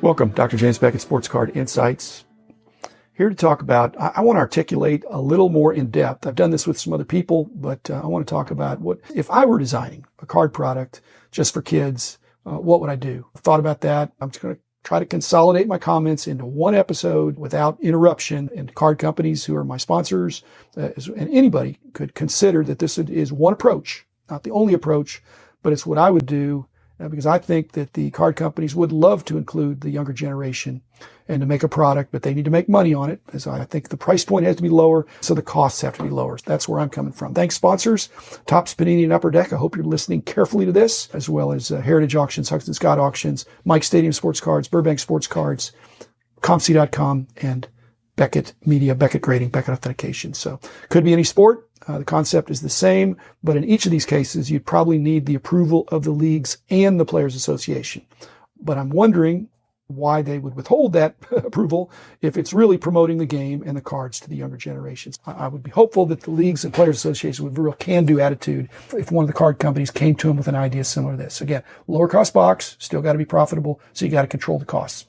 Welcome, Dr. James Beckett, Sports Card Insights. Here to talk about, I want to articulate a little more in depth. I've done this with some other people, but I want to talk about what, if I were designing a card product just for kids, what would I do? I've thought about that. I'm just going to try to consolidate my comments into one episode without interruption. And card companies who are my sponsors, and anybody could consider that this is one approach, not the only approach, but it's what I would do. Because I think that the card companies would love to include the younger generation and to make a product, but they need to make money on it. As I think the price point has to be lower, so the costs have to be lower. That's where I'm coming from. Thanks, sponsors. Topps, Panini, and Upper Deck. I hope you're listening carefully to this, as well as Heritage Auctions, Huggins Scott Auctions, Mike Stadium Sports Cards, Burbank Sports Cards, ComC.com, and Beckett Media, Beckett Grading, Beckett Authentication. So could be any sport. The concept is the same, but in each of these cases, you'd probably need the approval of the leagues and the Players Association. But I'm wondering why they would withhold that approval if it's really promoting the game and the cards to the younger generations. I would be hopeful that the leagues and Players Association would have a real can-do attitude if one of the card companies came to them with an idea similar to this. Again, lower cost box, still got to be profitable, so you got to control the costs.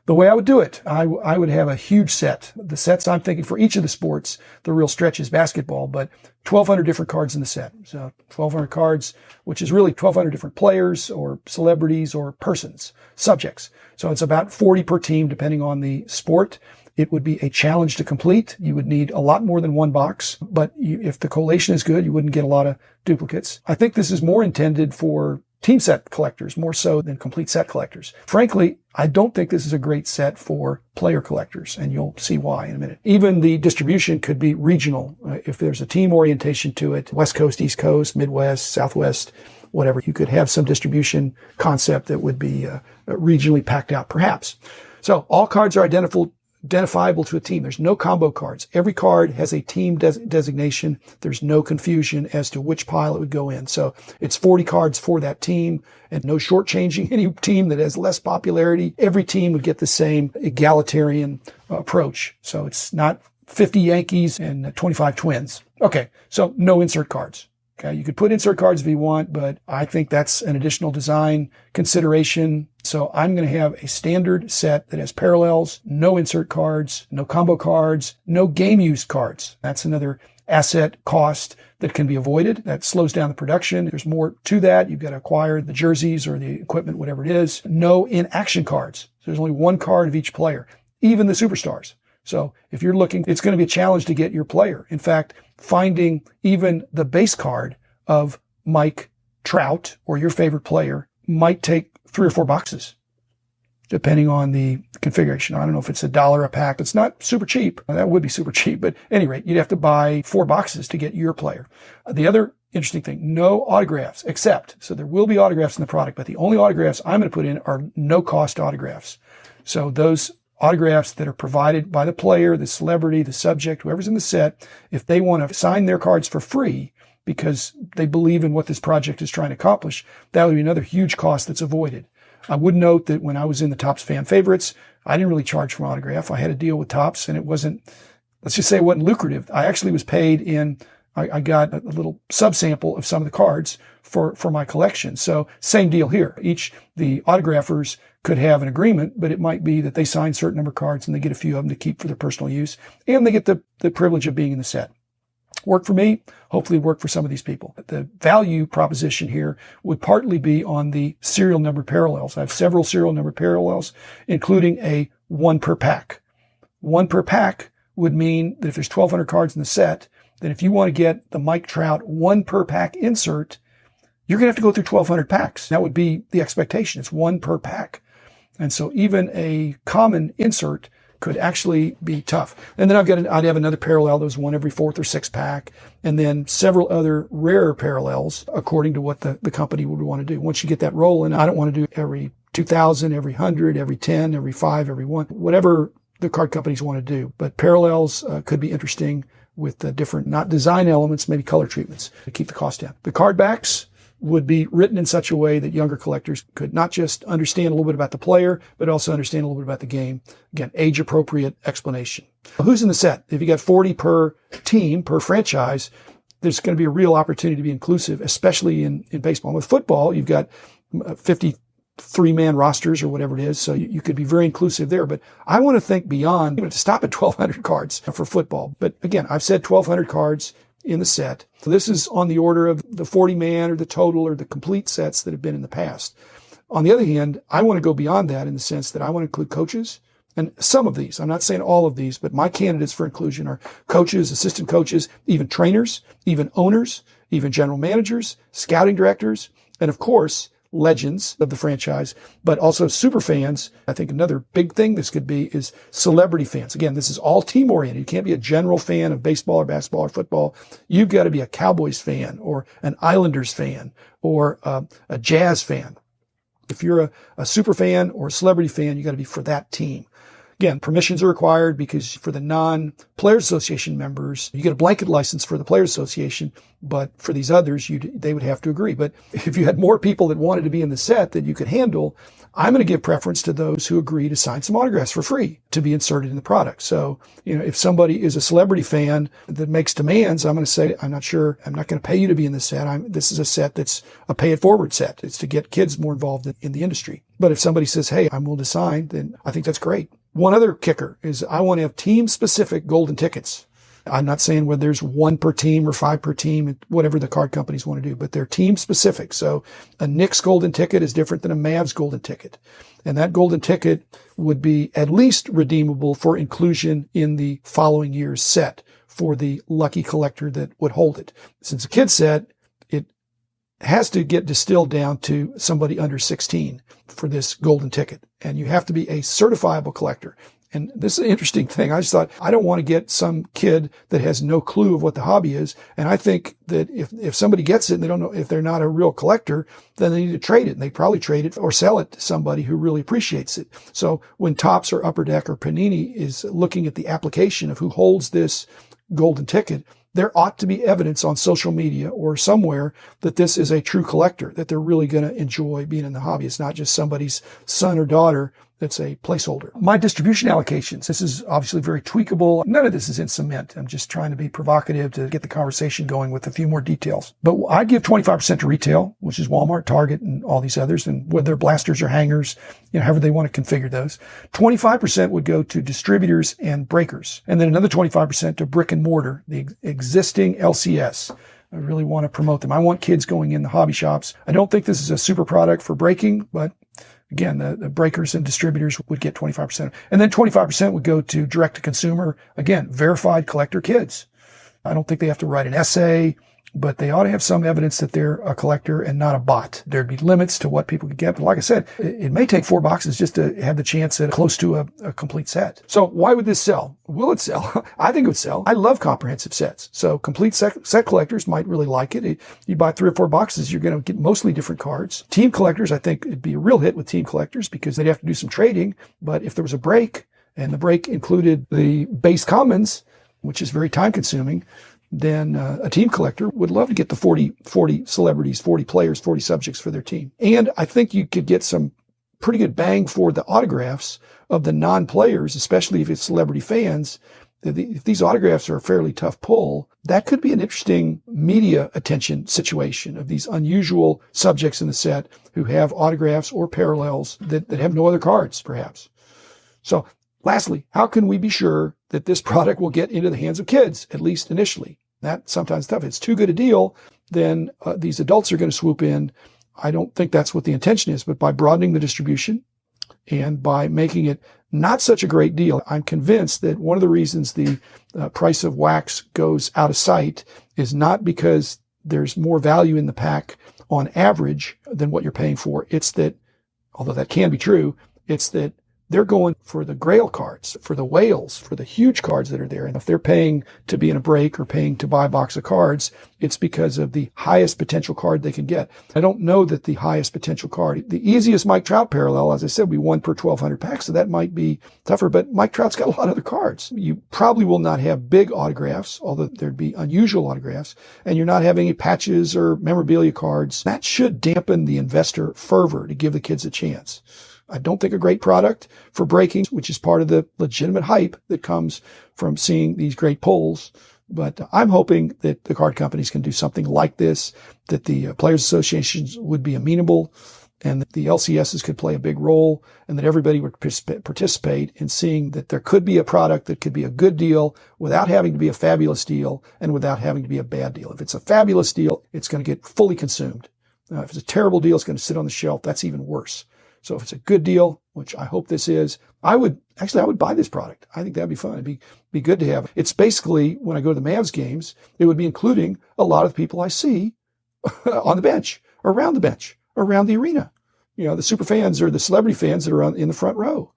The way I would do it, I would have a huge set. The sets I'm thinking for each of the sports, the real stretch is basketball, but 1,200 different cards in the set. So 1,200 cards, which is really 1,200 different players or celebrities or persons, subjects. So it's about 40 per team, depending on the sport. It would be a challenge to complete. You would need a lot more than one box, but if the collation is good, you wouldn't get a lot of duplicates. I think this is more intended for team set collectors, more so than complete set collectors. Frankly, I don't think this is a great set for player collectors, and you'll see why in a minute. Even the distribution could be regional. If there's a team orientation to it, West Coast, East Coast, Midwest, Southwest, whatever, you could have some distribution concept that would be regionally packed out, perhaps. So all cards are identifiable to a team. There's no combo cards. Every card has a team designation. There's no confusion as to which pile it would go in. So it's 40 cards for that team and no shortchanging any team that has less popularity. Every team would get the same egalitarian approach. So it's not 50 Yankees and 25 Twins. Okay. So no insert cards. Okay, you could put insert cards if you want, but I think that's an additional design consideration. So I'm going to have a standard set that has parallels, no insert cards, no combo cards, no game used cards. That's another asset cost that can be avoided. That slows down the production. There's more to that. You've got to acquire the jerseys or the equipment, whatever it is. No in-action cards. So there's only one card of each player, even the superstars. So if you're looking, it's going to be a challenge to get your player. In fact, finding even the base card of Mike Trout or your favorite player might take 3 or 4 boxes, depending on the configuration. I don't know if it's $1 a pack. It's not super cheap. That would be super cheap, but at any rate, you'd have to buy 4 boxes to get your player. The other interesting thing, no autographs so there will be autographs in the product, but the only autographs I'm going to put in are no cost autographs. So those autographs that are provided by the player, the celebrity, the subject, whoever's in the set, if they want to sign their cards for free because they believe in what this project is trying to accomplish, that would be another huge cost that's avoided. I would note that when I was in the Topps fan favorites, I didn't really charge for an autograph. I had a deal with Topps and it wasn't, let's just say it wasn't lucrative. I actually was paid in, I got a little subsample of some of the cards for my collection. So same deal here. The autographers could have an agreement, but it might be that they sign a certain number of cards and they get a few of them to keep for their personal use, and they get the privilege of being in the set. Work for me, hopefully work for some of these people. The value proposition here would partly be on the serial number parallels. I have several serial number parallels, including a 1 per pack. 1 per pack would mean that if there's 1,200 cards in the set, then if you want to get the Mike Trout 1 per pack insert, you're going to have to go through 1,200 packs. That would be the expectation. It's 1 per pack. And so even a common insert could actually be tough. And then I'd have another parallel that was 1 every 4th or 6th pack, and then several other rarer parallels according to what the company would want to do. Once you get that rolling, I don't want to do every 2,000, every 100, every 10, every 5, every 1, whatever the card companies want to do. But parallels could be interesting with the different, not design elements, maybe color treatments to keep the cost down. The card backs would be written in such a way that younger collectors could not just understand a little bit about the player, but also understand a little bit about the game. Again, age-appropriate explanation. Who's in the set? If you got 40 per team, per franchise, there's going to be a real opportunity to be inclusive, especially in baseball. With football, you've got 50 3-man rosters or whatever it is. So you could be very inclusive there. But I want to think beyond, to stop at 1,200 cards for football. But again, I've said 1,200 cards in the set. So this is on the order of the 40-man or the total or the complete sets that have been in the past. On the other hand, I want to go beyond that in the sense that I want to include coaches. And some of these, I'm not saying all of these, but my candidates for inclusion are coaches, assistant coaches, even trainers, even owners, even general managers, scouting directors, and of course, legends of the franchise, but also super fans. I think another big thing this could be is celebrity fans. Again, this is all team oriented. You can't be a general fan of baseball or basketball or football. You've got to be a Cowboys fan or an Islanders fan or a Jazz fan. If you're a super fan or a celebrity fan, you got to be for that team. Again, permissions are required because for the non-Players Association members, you get a blanket license for the Players Association, but for these others, they would have to agree. But if you had more people that wanted to be in the set that you could handle, I'm going to give preference to those who agree to sign some autographs for free to be inserted in the product. So, if somebody is a celebrity fan that makes demands, I'm going to say, I'm not sure, I'm not going to pay you to be in this set. This is a set that's a pay it forward set. It's to get kids more involved in the industry. But if somebody says, hey, I'm willing to sign, then I think that's great. One other kicker is I want to have team-specific golden tickets. I'm not saying whether there's 1 per team or 5 per team, whatever the card companies want to do, but they're team-specific. So a Knicks golden ticket is different than a Mavs golden ticket. And that golden ticket would be at least redeemable for inclusion in the following year's set for the lucky collector that would hold it. Since a kid's set, it has to get distilled down to somebody under 16 for this golden ticket. And you have to be a certifiable collector. And this is an interesting thing. I just thought, I don't want to get some kid that has no clue of what the hobby is. And I think that if somebody gets it and they don't know, if they're not a real collector, then they need to trade it. And they probably trade it or sell it to somebody who really appreciates it. So when Topps or Upper Deck or Panini is looking at the application of who holds this golden ticket, there ought to be evidence on social media or somewhere that this is a true collector, that they're really going to enjoy being in the hobby. It's not just somebody's son or daughter that's a placeholder. My distribution allocations, this is obviously very tweakable. None of this is in cement. I'm just trying to be provocative to get the conversation going with a few more details. But I give 25% to retail, which is Walmart, Target, and all these others, and whether they're blasters or hangers, however they want to configure those. 25% would go to distributors and breakers. And then another 25% to brick and mortar, the existing LCS. I really want to promote them. I want kids going in the hobby shops. I don't think this is a super product for breaking, but again, the breakers and distributors would get 25%. And then 25% would go to direct to consumer. Again, verified collector kids. I don't think they have to write an essay, but they ought to have some evidence that they're a collector and not a bot. There'd be limits to what people could get. But like I said, it may take 4 boxes just to have the chance at close to a complete set. So why would this sell? Will it sell? I think it would sell. I love comprehensive sets. So complete set collectors might really like it. You buy 3 or 4 boxes, you're going to get mostly different cards. Team collectors, I think it'd be a real hit with team collectors because they'd have to do some trading. But if there was a break and the break included the base commons, which is very time consuming, then a team collector would love to get the 40 celebrities, 40 players, 40 subjects for their team. And I think you could get some pretty good bang for the autographs of the non-players, especially if it's celebrity fans. If these autographs are a fairly tough pull, that could be an interesting media attention situation of these unusual subjects in the set who have autographs or parallels that have no other cards, perhaps. So lastly, how can we be sure that this product will get into the hands of kids, at least initially? That's sometimes tough. If it's too good a deal, then these adults are going to swoop in. I don't think that's what the intention is, but by broadening the distribution and by making it not such a great deal, I'm convinced that one of the reasons the price of wax goes out of sight is not because there's more value in the pack on average than what you're paying for. It's that, although that can be true, it's that they're going for the grail cards, for the whales, for the huge cards that are there. And if they're paying to be in a break or paying to buy a box of cards, it's because of the highest potential card they can get. I don't know that the highest potential card, the easiest Mike Trout parallel, as I said, we 1 per 1,200 packs. So that might be tougher, but Mike Trout's got a lot of other cards. You probably will not have big autographs, although there'd be unusual autographs, and you're not having any patches or memorabilia cards. That should dampen the investor fervor to give the kids a chance. I don't think a great product for breaking, which is part of the legitimate hype that comes from seeing these great pulls. But I'm hoping that the card companies can do something like this, that the players associations would be amenable, and that the LCSs could play a big role, and that everybody would participate in seeing that there could be a product that could be a good deal without having to be a fabulous deal and without having to be a bad deal. If it's a fabulous deal, it's going to get fully consumed. If it's a terrible deal, it's going to sit on the shelf. That's even worse. So if it's a good deal, which I hope this is, I would buy this product. I think that'd be fun. It'd be good to have. It's basically, when I go to the Mavs games, it would be including a lot of the people I see on the bench, or around the bench, or around the arena. You know, the super fans or the celebrity fans that are in the front row.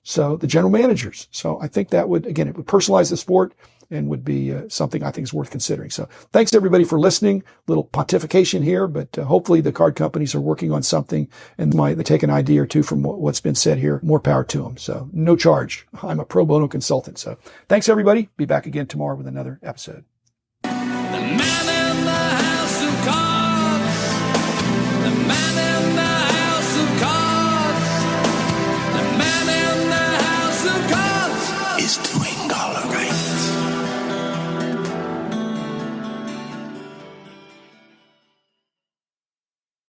So the general managers. So I think that would, again, it would personalize the sport and would be something I think is worth considering. So thanks everybody for listening. Little pontification here, but hopefully the card companies are working on something and they take an idea or two from what's been said here. More power to them. So no charge. I'm a pro bono consultant. So thanks everybody. Be back again tomorrow with another episode. The man in the house of cards.